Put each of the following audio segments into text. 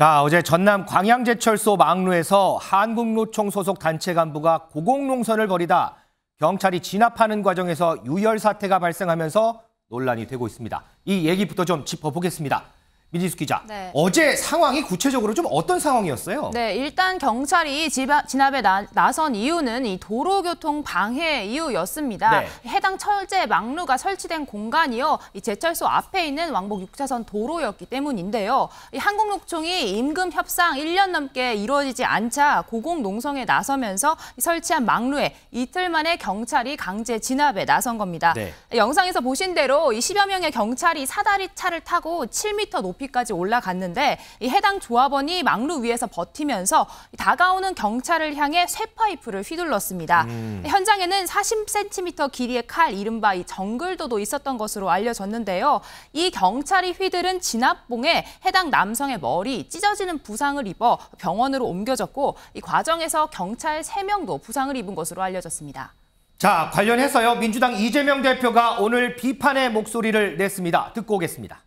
자, 어제 전남 광양제철소 막루에서 한국노총 소속 단체 간부가 고공농선을 벌이다 경찰이 진압하는 과정에서 유혈 사태가 발생하면서 논란이 되고 있습니다. 이 얘기부터 좀 짚어보겠습니다. 민지숙 기자, 네. 어제 상황이 구체적으로 좀 어떤 상황이었어요? 네, 일단 경찰이 진압에 나선 이유는 이 도로교통 방해 이유였습니다. 네. 해당 철제 막루가 설치된 공간이요, 이 제철소 앞에 있는 왕복 6차선 도로였기 때문인데요. 이 한국노총이 임금 협상 1년 넘게 이루어지지 않자 고공농성에 나서면서 설치한 막루에 이틀 만에 경찰이 강제 진압에 나선 겁니다. 네. 영상에서 보신 대로 이 10여 명의 경찰이 사다리 차를 타고 7m 높이까지 올라갔는데 이 해당 조합원이 막루 위에서 버티면서 다가오는 경찰을 향해 쇠파이프를 휘둘렀습니다. 현장에는 40cm 길이의 칼, 이른바 이 정글도도 있었던 것으로 알려졌는데요. 이 경찰이 휘두른 진압봉에 해당 남성의 머리 찢어지는 부상을 입어 병원으로 옮겨졌고 이 과정에서 경찰 3명도 부상을 입은 것으로 알려졌습니다. 자, 관련해서요, 민주당 이재명 대표가 오늘 비판의 목소리를 냈습니다. 듣고 오겠습니다.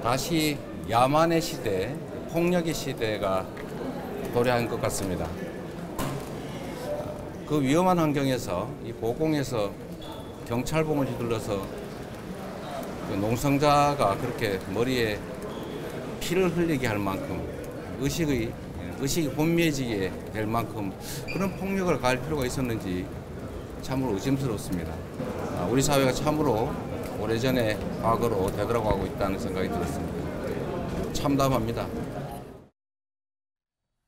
다시 야만의 시대, 폭력의 시대가 도래한 것 같습니다. 그 위험한 환경에서 이 보공에서 경찰봉을 휘둘러서 그 농성자가 그렇게 머리에 피를 흘리게 할 만큼 의식이 혼미해지게 될 만큼 그런 폭력을 가할 필요가 있었는지 참으로 의심스럽습니다. 우리 사회가 참으로 오래전에 과거로 되돌아가고 있다는 생각이 들었습니다. 참담합니다.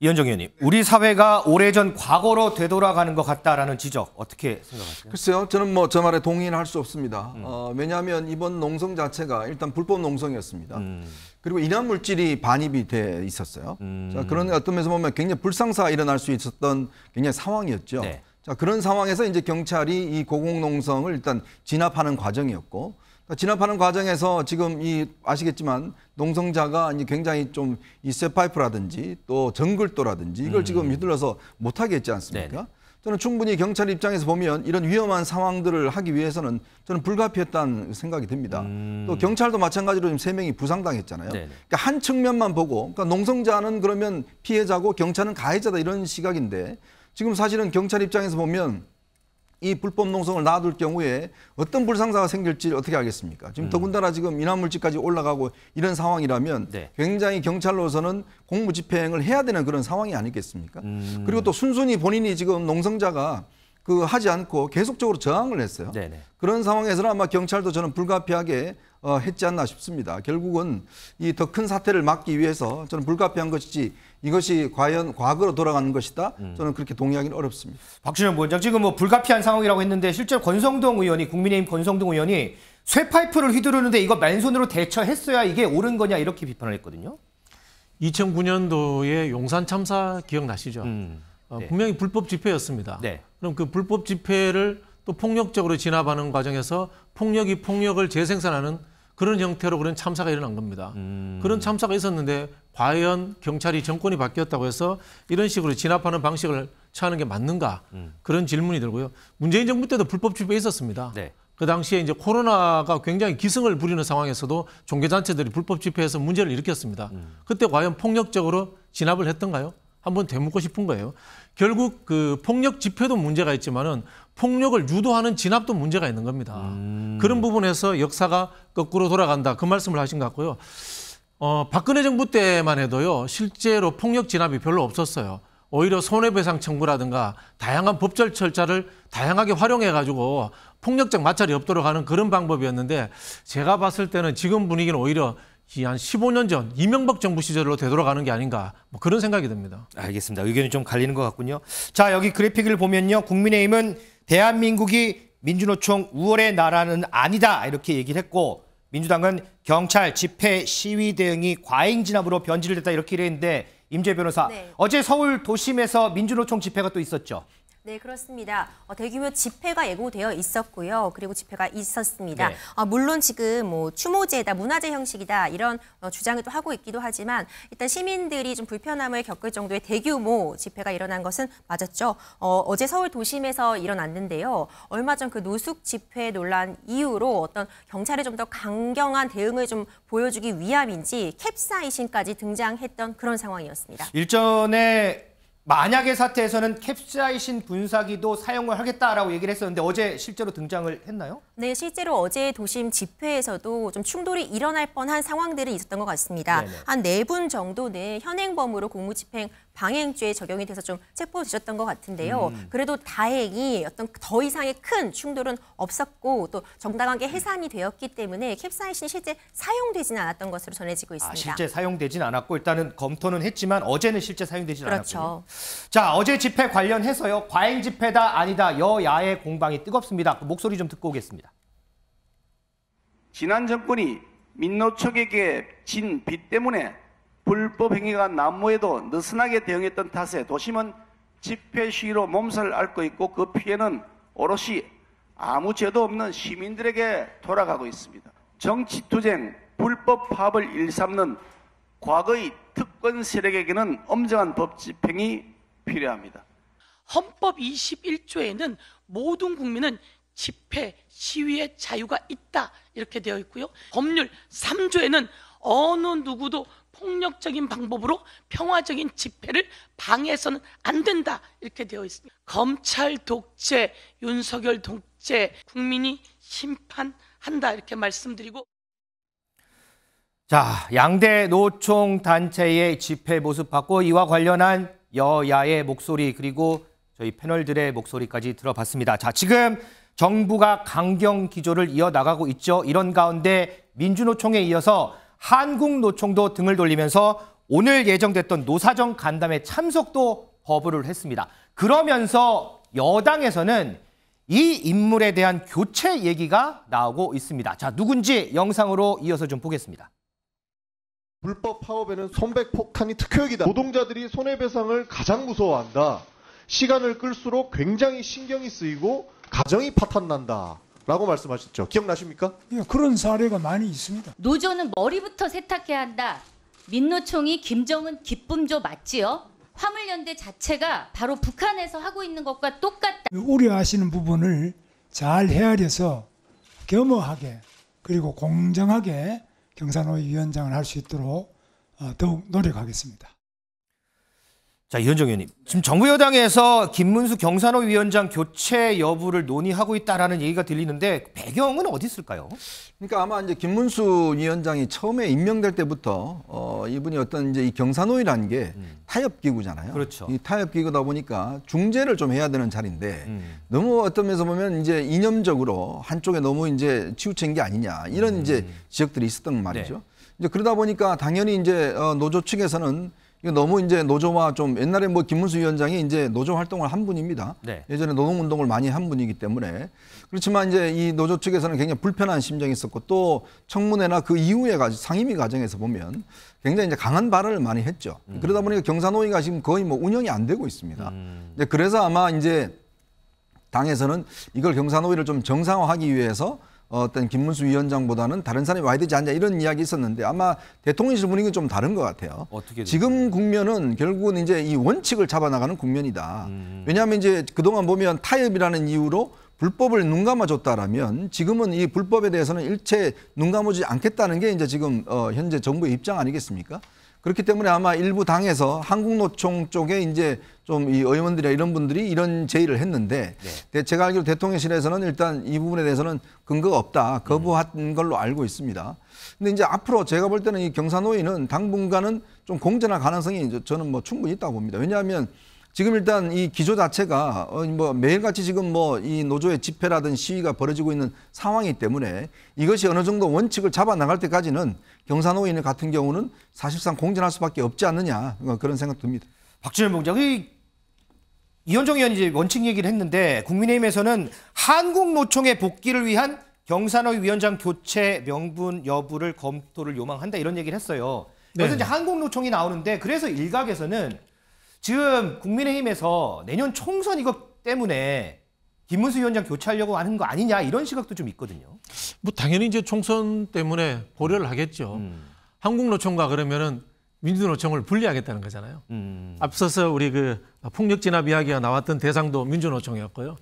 이현정 의원님, 우리 사회가 오래전 과거로 되돌아가는 것 같다라는 지적 어떻게 생각하세요? 글쎄요, 저는 저 말에 동의는 할 수 없습니다. 왜냐하면 이번 농성 자체가 일단 불법 농성이었습니다. 그리고 인한 물질이 반입이 돼 있었어요. 자, 그런 어떤 면에서 보면 굉장히 불상사가 일어날 수 있었던 굉장히 상황이었죠. 네. 자, 그런 상황에서 이제 경찰이 이 고공농성을 일단 진압하는 과정이었고, 진압하는 과정에서 지금 아시겠지만 농성자가 이제 굉장히 좀 이 쇠파이프라든지 또 정글도라든지 이걸 지금 휘둘러서 못하게 했지 않습니까? 네네. 저는 충분히 경찰 입장에서 보면 이런 위험한 상황들을 하기 위해서는 저는 불가피했다는 생각이 듭니다. 또 경찰도 마찬가지로 지금 3명이 부상당했잖아요. 네네. 그러니까 한 측면만 보고, 그러니까 농성자는 그러면 피해자고 경찰은 가해자다 이런 시각인데, 지금 사실은 경찰 입장에서 보면 이 불법 농성을 놔둘 경우에 어떤 불상사가 생길지 어떻게 알겠습니까? 지금 더군다나 지금 인화물질까지 올라가고 이런 상황이라면 네. 굉장히 경찰로서는 공무집행을 해야 되는 그런 상황이 아니겠습니까? 그리고 또 순순히 본인이 지금 농성자가 하지 않고 계속적으로 저항을 했어요. 네네. 그런 상황에서는 아마 경찰도 저는 불가피하게 했지 않나 싶습니다. 결국은 이 더 큰 사태를 막기 위해서 저는 불가피한 것이지 이것이 과연 과거로 돌아가는 것이다. 저는 그렇게 동의하기는 어렵습니다. 박준영 부원장, 지금 불가피한 상황이라고 했는데 실제로 권성동 의원이, 국민의힘 권성동 의원이 쇠파이프를 휘두르는데 이거 맨손으로 대처했어야 이게 옳은 거냐 이렇게 비판을 했거든요. 2009년도에 용산 참사 기억나시죠? 네. 분명히 불법 집회였습니다. 네. 그럼 그 불법 집회를 또 폭력적으로 진압하는 과정에서 폭력이 폭력을 재생산하는 그런 형태로 그런 참사가 일어난 겁니다. 그런 참사가 있었는데 과연 경찰이 정권이 바뀌었다고 해서 이런 식으로 진압하는 방식을 취하는 게 맞는가? 그런 질문이 들고요. 문재인 정부 때도 불법 집회 있었습니다. 네. 그 당시에 이제 코로나가 굉장히 기승을 부리는 상황에서도 종교단체들이 불법 집회에서 문제를 일으켰습니다. 그때 과연 폭력적으로 진압을 했던가요? 한번 되묻고 싶은 거예요. 결국 그 폭력 집회도 문제가 있지만은 폭력을 유도하는 진압도 문제가 있는 겁니다. 그런 부분에서 역사가 거꾸로 돌아간다. 그 말씀을 하신 것 같고요. 박근혜 정부 때만 해도요, 실제로 폭력 진압이 별로 없었어요. 오히려 손해배상 청구라든가 다양한 법적 절차를 다양하게 활용해가지고 폭력적 마찰이 없도록 하는 그런 방법이었는데, 제가 봤을 때는 지금 분위기는 오히려 한 15년 전 이명박 정부 시절로 되돌아가는 게 아닌가, 뭐 그런 생각이 듭니다. 알겠습니다. 의견이 좀 갈리는 것 같군요. 자, 여기 그래픽을 보면요, 국민의힘은 대한민국이 민주노총 우월의 나라는 아니다 이렇게 얘기를 했고, 민주당은 경찰 집회 시위 대응이 과잉 진압으로 변질됐다 이렇게 얘기했는데, 임재 변호사, 네. 어제 서울 도심에서 민주노총 집회가 또 있었죠. 네, 그렇습니다. 대규모 집회가 예고되어 있었고요. 그리고 집회가 있었습니다. 네. 물론 지금 뭐 추모제다, 문화제 형식이다 이런 주장을 또 하고 있기도 하지만 일단 시민들이 좀 불편함을 겪을 정도의 대규모 집회가 일어난 것은 맞았죠. 어제 서울 도심에서 일어났는데요. 얼마 전 그 노숙 집회 논란 이후로 어떤 경찰의 좀 더 강경한 대응을 좀 보여주기 위함인지 캡사이신까지 등장했던 그런 상황이었습니다. 일전에 만약의 사태에서는 캡사이신 분사기도 사용을 하겠다라고 얘기를 했었는데 어제 실제로 등장을 했나요? 네, 실제로 어제 도심 집회에서도 좀 충돌이 일어날 뻔한 상황들이 있었던 것 같습니다. 네네. 한 4분 정도는 현행범으로 공무집행 방해죄에 적용이 돼서 좀 체포되셨던 것 같은데요. 그래도 다행히 어떤 더 이상의 큰 충돌은 없었고 또 정당하게 해산이 되었기 때문에 캡사이신이 실제 사용되지는 않았던 것으로 전해지고 있습니다. 실제 사용되진 않았고 일단은 검토는 했지만 어제는 실제 사용되진 그렇죠. 않았군요. 자, 어제 집회 관련해서요. 과잉 집회다 아니다 여야의 공방이 뜨겁습니다. 그 목소리 좀 듣고 오겠습니다. 지난 정권이 민노총에게 진 빚 때문에 불법 행위가 난무해도 느슨하게 대응했던 탓에 도심은 집회 시위로 몸살을 앓고 있고 그 피해는 오롯이 아무 죄도 없는 시민들에게 돌아가고 있습니다. 정치투쟁, 불법 파업을 일삼는 과거의 특권 세력에게는 엄정한 법 집행이 필요합니다. 헌법 21조에는 모든 국민은 집회, 시위의 자유가 있다 이렇게 되어 있고요. 법률 3조에는 어느 누구도 폭력적인 방법으로 평화적인 집회를 방해해서는 안 된다 이렇게 되어 있습니다. 검찰 독재, 윤석열 독재, 국민이 심판한다 이렇게 말씀드리고 자, 양대 노총 단체의 집회 모습 봤고 이와 관련한 여야의 목소리 그리고 저희 패널들의 목소리까지 들어봤습니다. 자, 지금 정부가 강경 기조를 이어나가고 있죠. 이런 가운데 민주노총에 이어서 한국노총도 등을 돌리면서 오늘 예정됐던 노사정 간담회 참석도 거부를 했습니다. 그러면서 여당에서는 이 인물에 대한 교체 얘기가 나오고 있습니다. 자, 누군지 영상으로 이어서 좀 보겠습니다. 불법 파업에는 손백폭탄이 특효약이다. 노동자들이 손해배상을 가장 무서워한다. 시간을 끌수록 굉장히 신경이 쓰이고 가정이 파탄난다. 라고 말씀하셨죠. 기억나십니까? 예, 그런 사례가 많이 있습니다. 노조는 머리부터 세탁해야 한다. 민노총이 김정은 기쁨조 맞지요? 화물연대 자체가 바로 북한에서 하고 있는 것과 똑같다. 우려하시는 부분을 잘 헤아려서 겸허하게 그리고 공정하게 경산호위 위원장을 할 수 있도록 더욱 노력하겠습니다. 자, 이현정 의원님. 지금 정부 여당에서 김문수 경산호 위원장 교체 여부를 논의하고 있다라는 얘기가 들리는데 배경은 어디 있을까요? 그러니까 아마 이제 김문수 위원장이 처음에 임명될 때부터 이분이 어떤 이제 이 경산호위라는 게 타협기구잖아요. 그렇죠. 이 타협기구다 보니까 중재를 좀 해야 되는 자리인데 너무 어떤 면에서 보면 이제 이념적으로 한쪽에 너무 이제 치우친 게 아니냐 이런 이제 지적들이 있었던 말이죠. 네. 이제 그러다 보니까 당연히 이제 노조 측에서는 이거 너무 이제 노조와 좀 옛날에 뭐 김문수 위원장이 이제 노조 활동을 한 분입니다. 네. 예전에 노동운동을 많이 한 분이기 때문에 그렇지만 이제 이 노조 측에서는 굉장히 불편한 심정이 있었고 또 청문회나 그 이후에 상임위 과정에서 보면 굉장히 이제 강한 발언을 많이 했죠. 그러다 보니까 경산호위가 지금 거의 뭐 운영이 안 되고 있습니다. 그래서 아마 이제 당에서는 이걸 경산호위를 좀 정상화하기 위해서 어떤 김문수 위원장보다는 다른 사람이 와야 되지 않냐 이런 이야기 있었는데 아마 대통령실 분위기는 좀 다른 것 같아요. 어떻게 지금 국면은 결국은 이제 이 원칙을 잡아나가는 국면이다. 왜냐하면 이제 그동안 보면 타협이라는 이유로 불법을 눈 감아줬다라면 지금은 이 불법에 대해서는 일체 눈 감아주지 않겠다는 게 이제 지금 현재 정부의 입장 아니겠습니까? 그렇기 때문에 아마 일부 당에서 한국노총 쪽에 이제 좀 이 의원들이나 이런 분들이 이런 제의를 했는데 제가 알기로 대통령실에서는 일단 이 부분에 대해서는 근거가 없다. 거부한 걸로 알고 있습니다. 근데 이제 앞으로 제가 볼 때는 이 경산호위는 당분간은 좀 공전할 가능성이 저는 뭐 충분히 있다고 봅니다. 왜냐하면 지금 일단 이 기조 자체가 뭐 매일같이 지금 뭐 이 노조의 집회라든 시위가 벌어지고 있는 상황이기 때문에 이것이 어느 정도 원칙을 잡아 나갈 때까지는 경산호위 같은 경우는 사실상 공전할 수밖에 없지 않느냐 그런 생각 듭니다. 박지원 부장이 이현정 의원이 이제 원칙 얘기를 했는데 국민의힘에서는 한국노총의 복귀를 위한 경산호위 위원장 교체 명분 여부를 검토를 요망한다 이런 얘기를 했어요. 그래서 이제 한국노총이 나오는데 그래서 일각에서는 지금 국민의힘에서 내년 총선 이거 때문에 김문수 위원장 교체하려고 하는 거 아니냐 이런 시각도 좀 있거든요. 뭐 당연히 이제 총선 때문에 고려를 하겠죠. 한국노총과 그러면은 민주노총을 분리하겠다는 거잖아요. 앞서서 우리 그 폭력 진압 이야기가 나왔던 대상도 민주노총이었고요.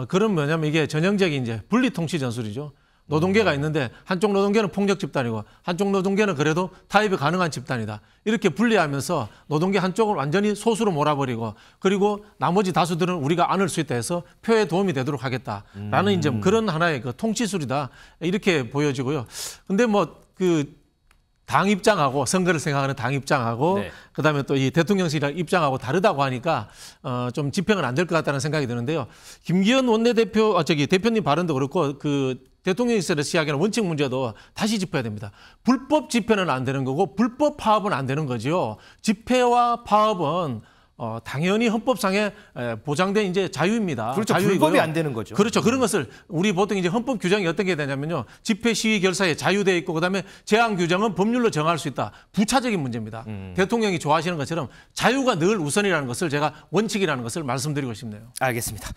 그런 뭐냐면 이게 전형적인 이제 분리 통치 전술이죠. 노동계가 있는데 한쪽 노동계는 폭력 집단이고 한쪽 노동계는 그래도 타협이 가능한 집단이다. 이렇게 분리하면서 노동계 한쪽을 완전히 소수로 몰아버리고 그리고 나머지 다수들은 우리가 안을 수 있다 해서 표에 도움이 되도록 하겠다라는 이제 그런 하나의 그 통치술이다. 이렇게 보여지고요. 근데 뭐 그 당 입장하고 선거를 생각하는 당 입장하고 네. 그다음에 또 이 대통령실 입장하고 다르다고 하니까 좀 집행은 안 될 것 같다는 생각이 드는데요. 김기현 원내대표 대표님 발언도 그렇고 그 대통령실에서 시작하는 원칙 문제도 다시 짚어야 됩니다. 불법 집회는 안 되는 거고 불법 파업은 안 되는 거죠. 집회와 파업은 당연히 헌법상에 보장된 이제 자유입니다. 그렇죠. 자유이고요. 불법이 안 되는 거죠. 그렇죠. 그런 것을 우리 보통 이제 헌법 규정이 어떤 게 되냐면요. 집회 시위 결사에 자유돼 있고 그다음에 제한 규정은 법률로 정할 수 있다. 부차적인 문제입니다. 대통령이 좋아하시는 것처럼 자유가 늘 우선이라는 것을 제가 원칙이라는 것을 말씀드리고 싶네요. 알겠습니다.